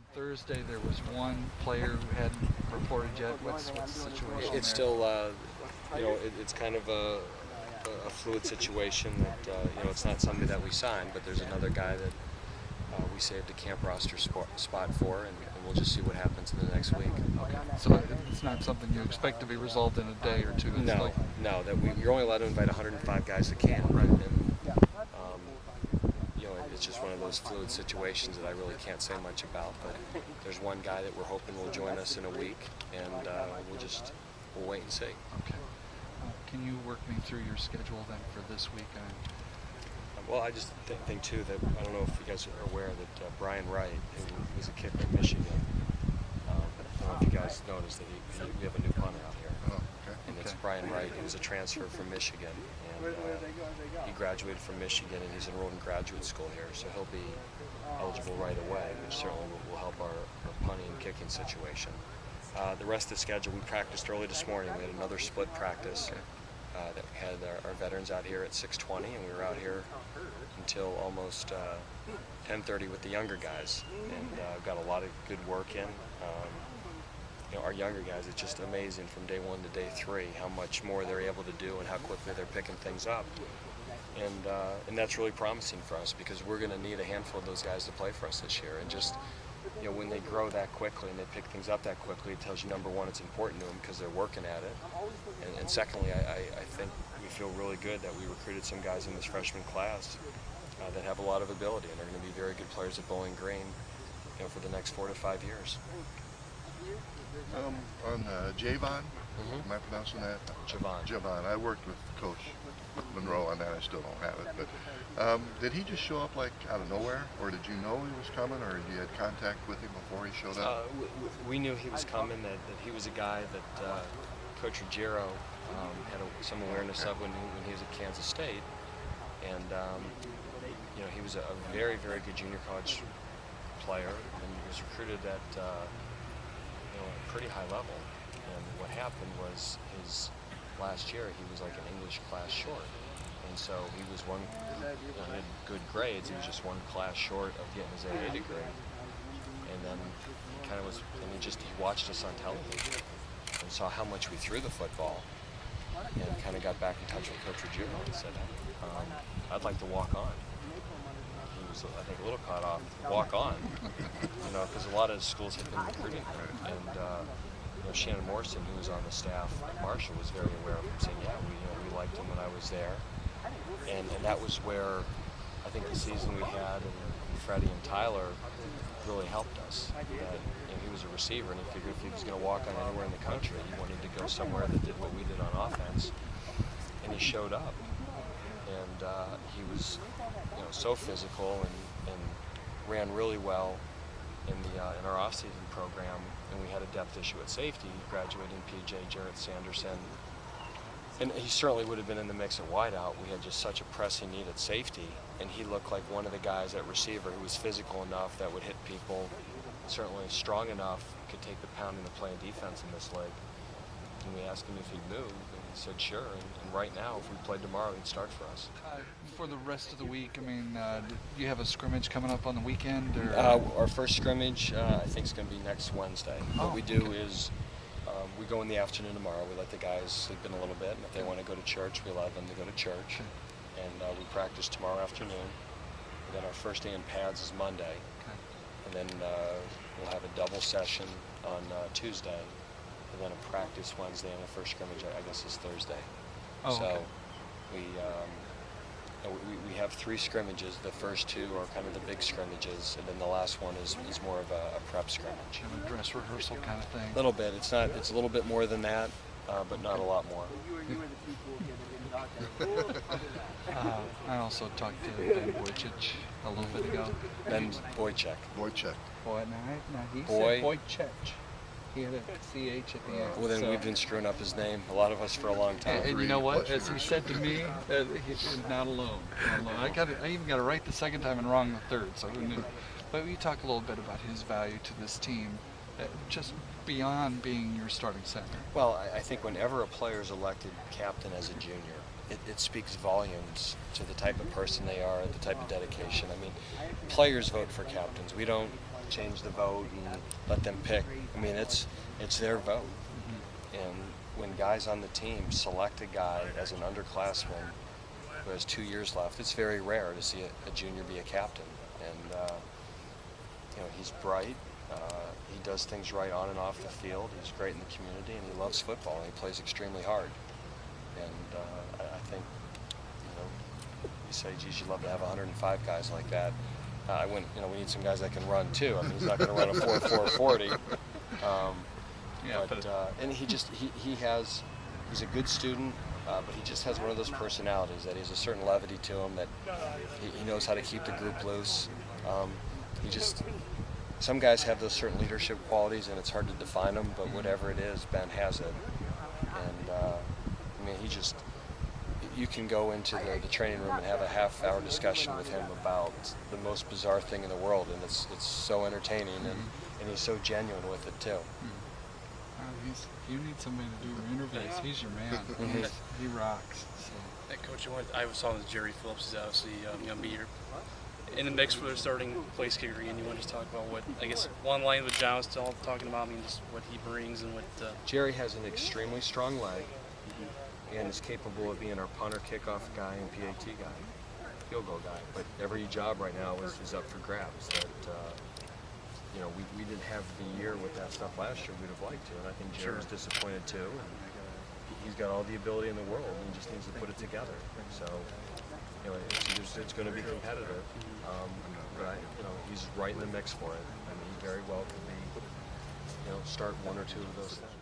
On Thursday, there was one player who hadn't reported yet. What's the situation It's there? still, it's kind of a fluid situation that, it's not somebody that we signed, but there's another guy that we saved a camp roster spot for, and we'll just see what happens in the next week. Okay. So it's not something you expect to be resolved in a day or two? It's No, like, no, you're only allowed to invite 105 guys to camp, Right. and it's just one of those fluid situations that I really can't say much about. But there's one guy that we're hoping will join us in a week, and we'll wait and see. Okay. Can you work me through your schedule then for this week? Well, I just think too that I don't know if you guys are aware that Brian Wright, who was a kicker in Michigan, I don't know if you guys noticed that we have a new punter out here. Oh, okay. And it's Brian Wright. He was a transfer from Michigan, and he graduated from Michigan, and he's enrolled in graduate school here, so he'll be eligible right away, which certainly will help our punting and kicking situation. The rest of the schedule, we practiced early this morning. We had another split practice that we had our veterans out here at 6:20, and we were out here until almost 10:30 with the younger guys, and got a lot of good work in. Our younger guys, it's just amazing from day one to day three how much more they're able to do and how quickly they're picking things up. And that's really promising for us because we're going to need a handful of those guys to play for us this year. And just, when they grow that quickly and they pick things up that quickly, it tells you, number one, it's important to them because they're working at it. And secondly, I think we feel really good that we recruited some guys in this freshman class that have a lot of ability and are going to be very good players at Bowling Green, for the next 4 to 5 years. On Javon, am I pronouncing that? Javon. I worked with Coach Monroe on that. I still don't have it. But did he just show up like out of nowhere, or did you know he was coming, or you had contact with him before he showed up? We knew he was coming. That he was a guy that Coach Ruggiero had some awareness of when he was at Kansas State, and he was a very, very good junior college player, and he was recruited at a pretty high level. And what happened was his last year he was like an English class short, and so he was he had good grades. He was just one class short of getting his AA degree, and then he watched us on television and saw how much we threw the football, and kind of got back in touch with Coach Ruggiero and said, I'd like to walk on. He was, I think, a little caught off. Walk on, because a lot of schools had been recruiting him, and Shannon Morrison, who was on the staff at Marshall, was very aware of him, saying, yeah, we liked him when I was there, and that was where I think the season we had and Freddie and Tyler really helped us. That, he was a receiver, and he figured if he was going to walk on anywhere in the country, he wanted to go somewhere that did what we did on offense, and he showed up. And he was, so physical and ran really well in our off-season program. And we had a depth issue at safety, graduating PJ Jarrett Sanderson. And he certainly would have been in the mix at wideout. We had just such a pressing need at safety, and he looked like one of the guys at receiver who was physical enough that would hit people, certainly strong enough, could take the pounding of playing defense in this league. And we asked him if he'd move, and he said sure. And right now, if we played tomorrow, he'd start for us. For the rest of the week, do you have a scrimmage coming up on the weekend? Or? Our first scrimmage, I think, is going to be next Wednesday. What we do is we go in the afternoon tomorrow. We let the guys sleep in a little bit, and if they want to go to church, we allow them to go to church. And we practice tomorrow afternoon. And then our first day in pads is Monday. And then we'll have a double session on Tuesday. And then a practice Wednesday, and the first scrimmage, I guess, is Thursday. So we have 3 scrimmages. The first 2 are kind of the big scrimmages, and then the last one is more of a prep scrimmage. A dress rehearsal kind of thing. A little bit. It's a little bit more than that, but not a lot more. I also talked to Ben Wojcik a little bit ago. Ben Wojcik. Wojcik. He Boy. said Wojcik. He had a CH at the end. Well, then we've been screwing up his name, a lot of us, for a long time. And you know what? As he said to me, he's not alone. I even got it right the second time and wrong the third, so who knew? But we talk a little bit about his value to this team, just beyond being your starting center. Well, I think whenever a player is elected captain as a junior, it speaks volumes to the type of person they are, the type of dedication. Players vote for captains. We don't change the vote and let them pick. I mean, it's their vote. And when guys on the team select a guy as an underclassman who has 2 years left, it's very rare to see a junior be a captain. And you know, he's bright. He does things right on and off the field. He's great in the community, and he loves football, and he plays extremely hard. And I think, you know, you say, geez, you'd love to have 105 guys like that. I wouldn't, you know, we need some guys that can run too. I mean, he's not going to run a 4.40. And he's a good student, but he just has one of those personalities that he has a certain levity to him, that he knows how to keep the group loose. Some guys have those certain leadership qualities, and it's hard to define them, but whatever it is, Ben has it. And I mean, you can go into the training room and have a half-hour discussion with him about the most bizarre thing in the world, and it's so entertaining, and he's so genuine with it too. You need somebody to do your interviews. He's your man. He rocks. So. Hey, Coach, I was talking to Jerry Phillips. He's obviously going to be here in the mix for their starting place kicker again. You want to just talk about what, I guess, one line with John was talking about, I mean, just what he brings and what... Jerry has an extremely strong leg and is capable of being our punter, kickoff guy, and PAT guy, field goal guy. But every job right now is up for grabs. That you know, we didn't have the year with that stuff last year we'd have liked to, and I think Jerry's disappointed too. And he's got all the ability in the world, and he just needs to put it together. So, you know, it's going to be competitive, but you know, he's right in the mix for it. I mean, he very well could be, you know, start one or two of those things.